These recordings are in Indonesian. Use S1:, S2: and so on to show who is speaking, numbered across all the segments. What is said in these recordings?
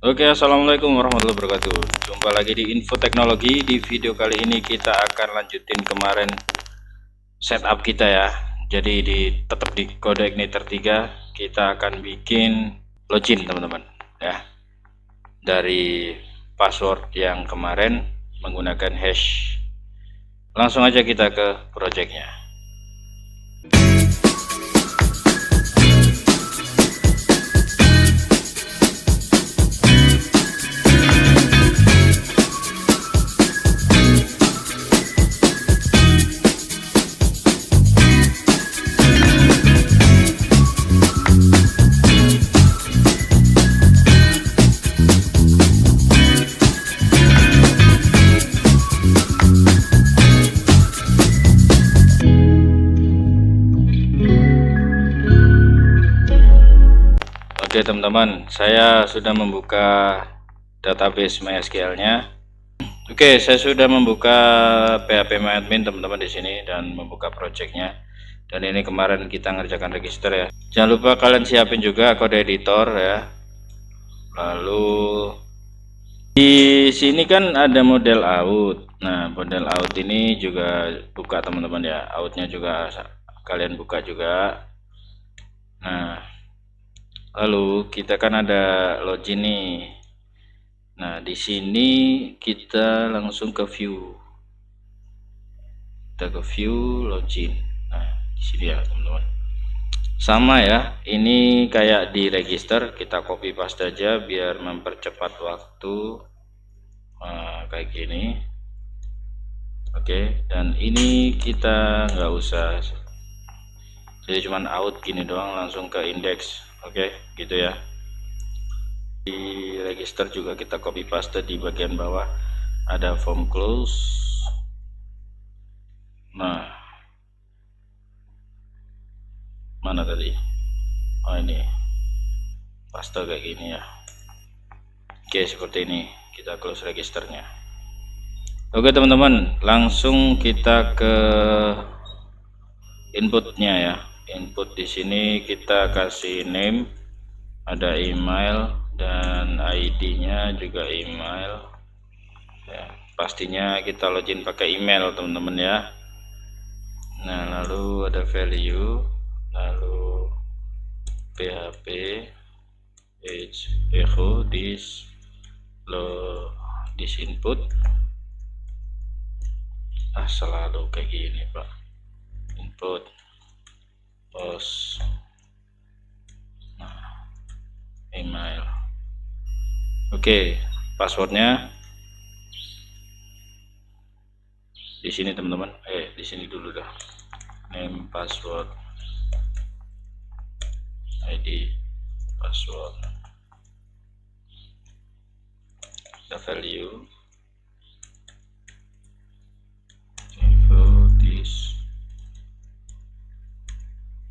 S1: Oke, assalamualaikum warahmatullahi wabarakatuh. Jumpa lagi di Info Teknologi. Di video kali ini kita akan lanjutin kemarin setup kita ya. Jadi tetap di kode igniter 3 kita akan bikin login teman-teman ya, dari password yang kemarin menggunakan hash. Langsung aja kita ke projectnya. Oke teman-teman, saya sudah membuka database MySQL nya. Oke, saya sudah membuka PHP MyAdmin teman-teman di sini dan membuka projectnya. Dan ini kemarin kita ngerjakan register ya. Jangan lupa kalian siapin juga kode editor ya. Lalu di sini kan ada model out. Nah, model out ini juga buka teman-teman ya. Outnya juga kalian buka juga. Nah, lalu kita kan ada login nih. Nah, di sini kita langsung ke view. Kita ke view login. Nah, di sini ya, teman-teman. Sama ya, ini kayak di register, kita copy paste aja biar mempercepat waktu. Kayak gini. Oke, dan ini kita nggak usah. Jadi cuman out gini doang langsung ke index. Oke, gitu ya. Di register juga kita copy paste di bagian bawah ada form close. Nah, mana tadi? Oh, ini paste kayak gini ya. Oke, seperti ini kita close registernya. Oke teman-teman, langsung kita ke inputnya ya. Input di sini kita kasih name, ada email dan ID-nya juga email ya, pastinya kita login pakai email teman-teman ya. Nah, lalu ada value, lalu php echo this input. Selalu kayak gini Pak, input post, nah, email. Oke, passwordnya di sini teman-teman. Di sini dulu dah. Name, password, ID, password, the value, info this,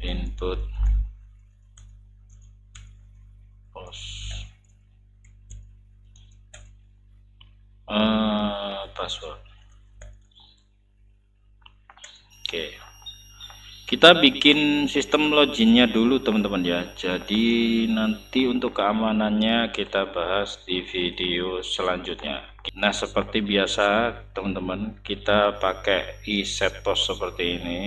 S1: input, post, password. Oke, kita bikin sistem loginnya dulu teman-teman ya. Jadi nanti untuk keamanannya kita bahas di video selanjutnya. Nah, seperti biasa teman-teman, kita pakai iset post seperti ini.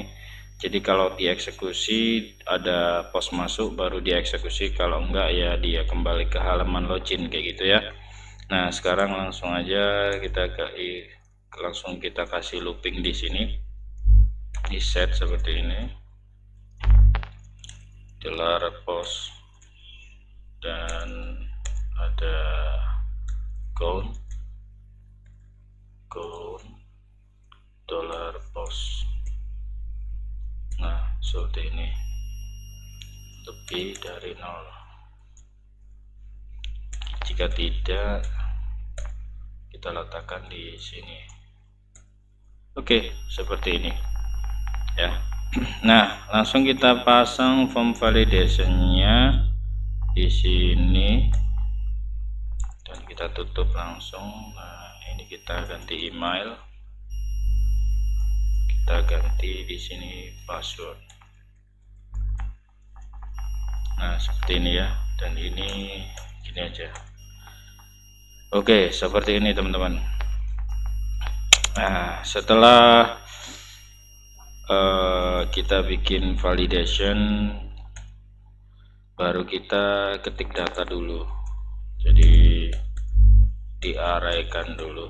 S1: Jadi kalau dieksekusi ada post masuk baru dieksekusi, kalau enggak ya dia kembali ke halaman login kayak gitu ya. Nah, sekarang langsung aja langsung kita kasih looping di sini. Di set seperti ini, dollar post, dan ada count dollar post. Nah, seperti ini, lebih dari 0. Jika tidak, kita letakkan di sini. Oke, seperti ini ya. Nah, langsung kita pasang form validationnya di sini dan kita tutup langsung. Nah, ini kita ganti email, kita ganti di sini password. Nah, seperti ini ya. Dan ini gini aja, Oke, seperti ini teman-teman. Nah, setelah kita bikin validation, baru kita ketik data dulu. Jadi diarraykan dulu,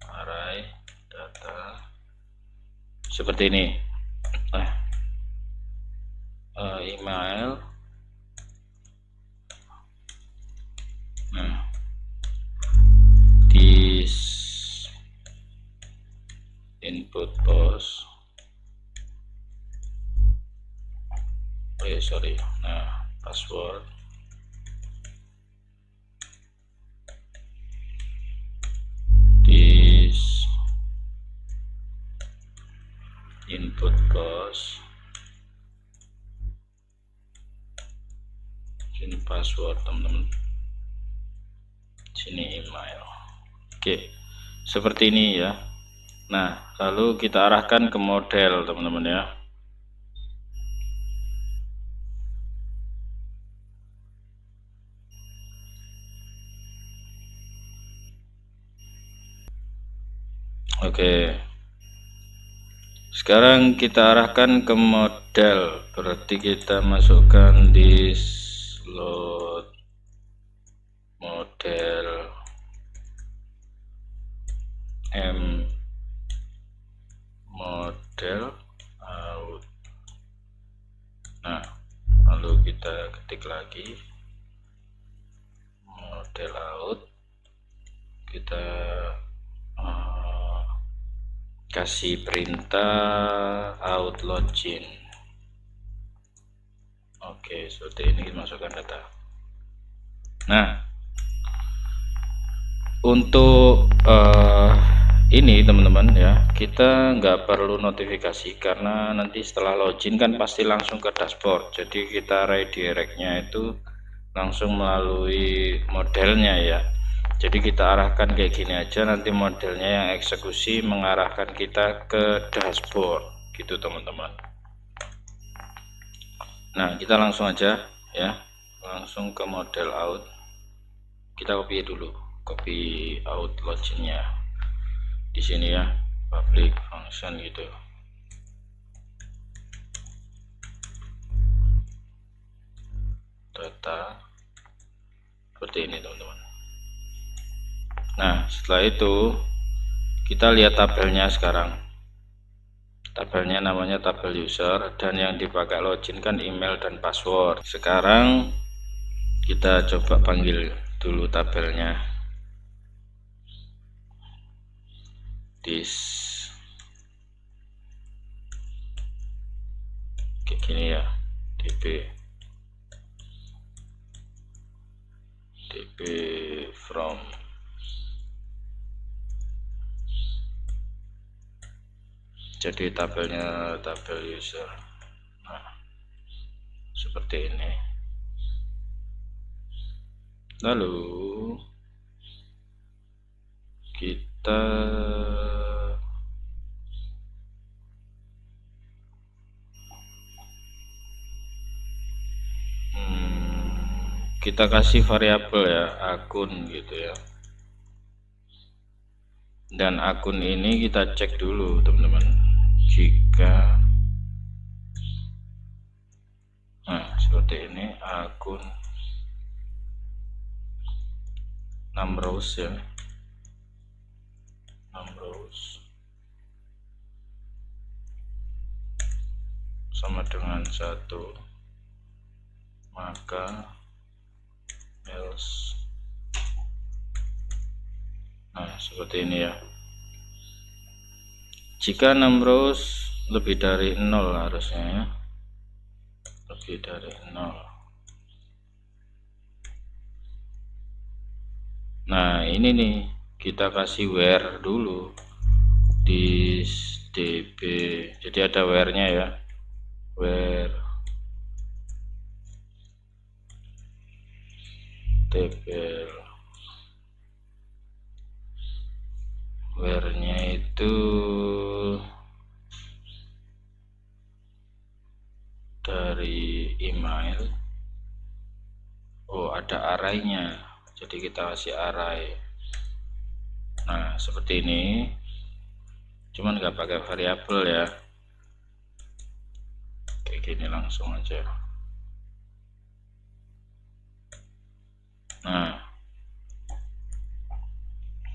S1: array data seperti ini. Nah, email. Nah, this input post. Sorry. Nah, password. This input post. Sini password teman-teman. Sini email. Oke, seperti ini ya. Nah, lalu kita arahkan ke model teman-teman ya. Oke, sekarang kita arahkan ke model, berarti kita masukkan this load model m model out. Nah, lalu kita ketik lagi model out, kita kasih perintah out login. Oke, seperti ini kita masukkan data. Nah, untuk ini teman-teman ya, kita nggak perlu notifikasi karena nanti setelah login kan pasti langsung ke dashboard. Jadi kita redirectnya itu langsung melalui modelnya ya. Jadi kita arahkan kayak gini aja, nanti modelnya yang eksekusi mengarahkan kita ke dashboard gitu teman-teman. Nah, kita langsung aja ya, langsung ke model out. Kita copy dulu, copy out loginnya di sini ya, public function gitu. Data seperti ini teman-teman. Nah, setelah itu kita lihat tabelnya sekarang. Tabelnya namanya tabel user dan yang dipakai login kan email dan password. Sekarang kita coba panggil dulu tabelnya. This kayak gini ya, db from. Jadi tabelnya tabel user. Nah, seperti ini. Lalu kita kasih variabel ya, akun gitu ya. Dan akun ini kita cek dulu teman-teman, jika seperti ini akun 6 rows ya, 6 rows sama dengan 1, maka else. Nah, seperti ini ya. Jika 6 rows lebih dari 0 harusnya ya, lebih dari 0. Nah, ini nih kita kasih where dulu di db. Jadi ada where-nya ya, where tabel, where-nya itu dari email. Oh, ada array-nya, jadi kita kasih array Nah, seperti ini, cuman nggak pakai variabel ya, kayak gini langsung aja. Nah,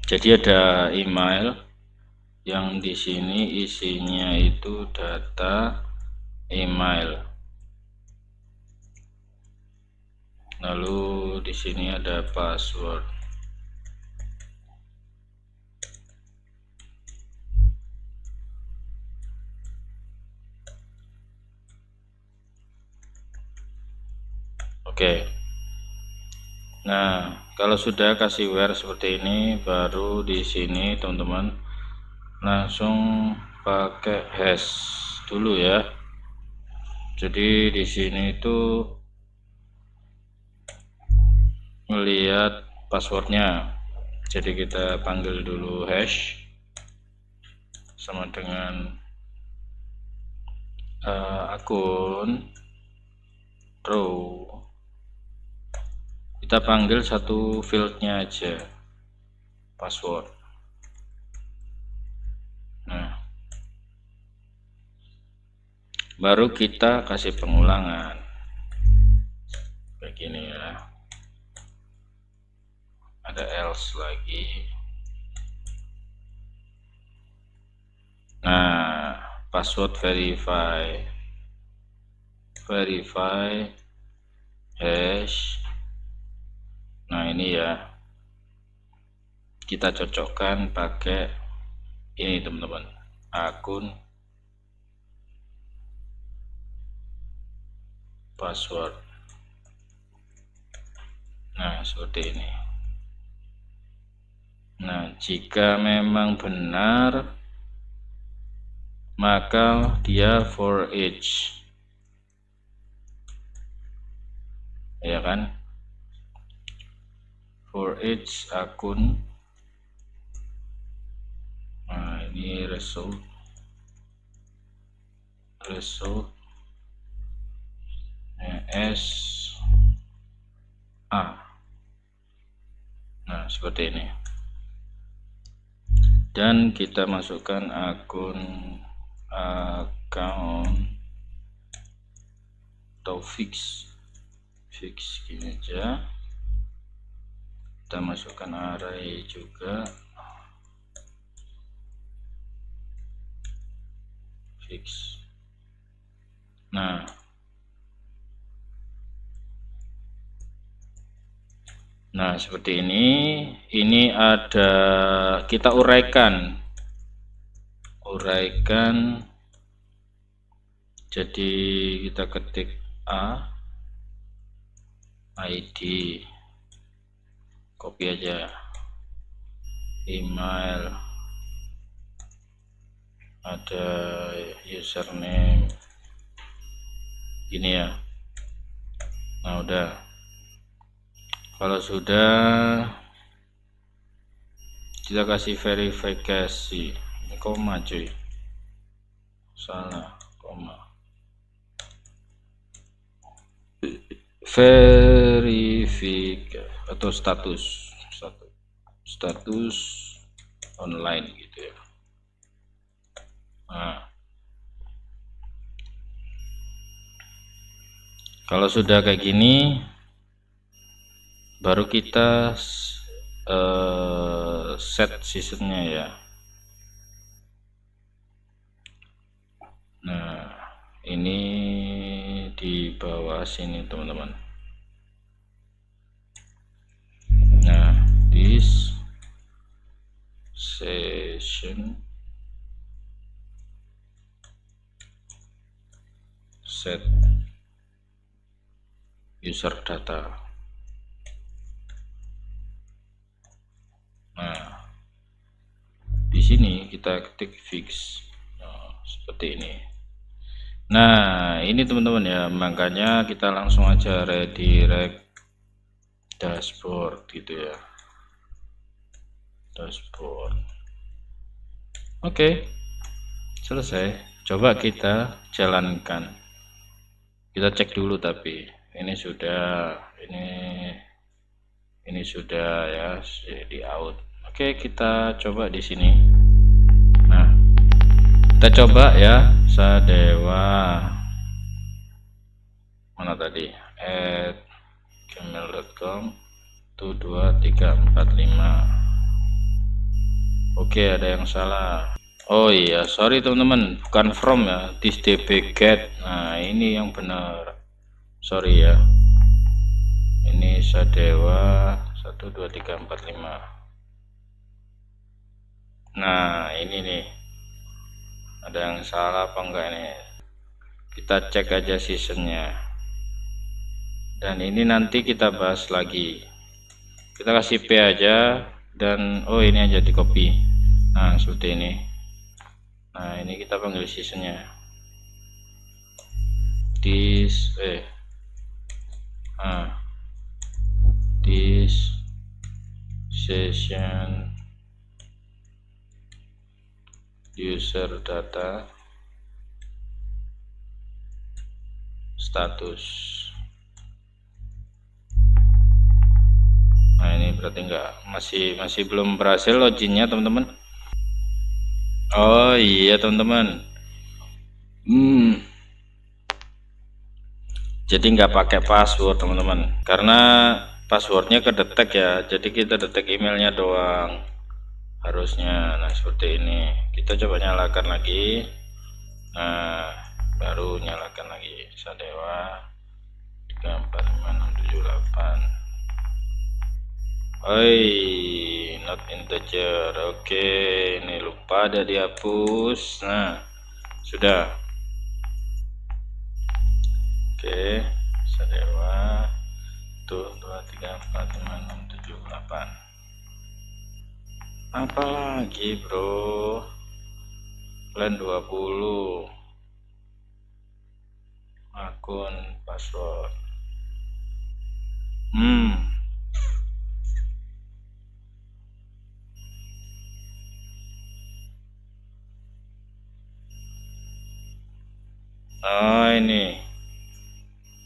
S1: jadi ada email yang di sini isinya itu data email. Lalu di sini ada password. Oke. Nah, kalau sudah kasih where seperti ini, baru di sini teman-teman langsung pakai hash dulu ya. Jadi di sini itu melihat passwordnya. Jadi kita panggil dulu hash sama dengan akun row. Kita panggil satu fieldnya aja, password. Nah, baru kita kasih pengulangan kayak gini ya. Ada else lagi. Nah, password verify hash. Nah, ini ya, kita cocokkan pakai ini teman-teman, akun password. Nah, seperti ini. Nah, jika memang benar, maka dia for each, ya kan, for each akun. Nah, ini result s a. Nah, seperti ini. Dan kita masukkan akun account atau fix gini aja. Kita masukkan array juga, fix. Nah, seperti ini ada, kita uraikan jadi kita ketik ID, copy aja, email, ada username gini ya. Nah, udah. Kalau sudah, kita kasih verifikasi. Ini koma cuy, salah koma. Verifikasi atau status online gitu ya. Nah, kalau sudah kayak gini, baru kita set seasonnya ya. Nah, ini di bawah sini teman-teman. Nah, this session set user data. Nah, di sini kita ketik fix. Nah, seperti ini. Nah, ini teman-teman ya, makanya kita langsung aja redirect dashboard gitu ya. Dashboard. Oke, selesai. Coba kita jalankan. Kita cek dulu, tapi ini sudah, ini sudah ya di out. Oke, kita coba di sini. Nah, kita coba ya, Sadewa mana tadi, @gmail.com 12345. Oke, ada yang salah. Oh iya, sorry teman-teman, bukan from ya, this db get. Nah, ini yang benar. Sorry ya. Ini Sadewa 12345. Nah, ini nih. Ada yang salah apa enggak nih? Kita cek aja seasonnya. Dan ini nanti kita bahas lagi. Kita kasih P aja dan oh ini aja di copy. Nah, seperti ini. Nah, ini kita panggil seasonnya. This session user data status. Nah, ini berarti masih belum berhasil loginnya teman-teman. Oh iya teman-teman, jadi nggak pakai password teman-teman, karena passwordnya kedetek ya, jadi kita detek emailnya doang harusnya. Nah, seperti ini. Kita coba nyalakan lagi. Nah, baru nyalakan lagi Sadewa 345678. Oi, not integer. Oke, ini lupa ada dihapus. Nah, sudah. Oke, Sadewa tuh 2345678. Apa lagi bro? Plan 20 akun password. Oh ini.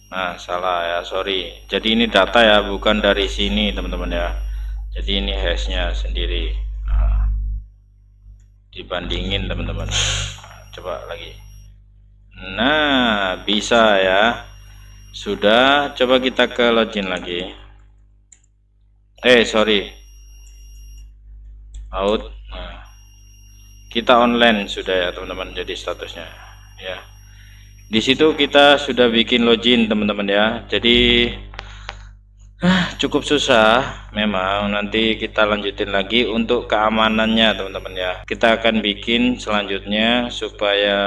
S1: Nah, salah ya, sorry. Jadi ini data ya, bukan dari sini teman-teman ya. Jadi ini hashnya sendiri. Nah, dibandingin teman-teman. Coba lagi. Nah, bisa ya. Sudah, coba kita ke login lagi. Sorry. Out. Nah, kita online sudah ya teman-teman, jadi statusnya ya. Di situ kita sudah bikin login teman-teman ya. Jadi cukup susah memang. Nanti kita lanjutin lagi untuk keamanannya teman-teman ya. Kita akan bikin selanjutnya supaya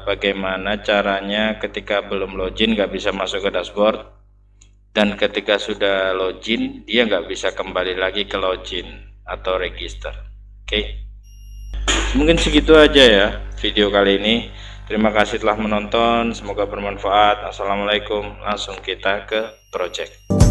S1: bagaimana caranya ketika belum login nggak bisa masuk ke dashboard, dan ketika sudah login dia nggak bisa kembali lagi ke login atau register. Oke, mungkin segitu aja ya video kali ini. Terima kasih telah menonton, semoga bermanfaat. Assalamualaikum. Langsung kita ke project.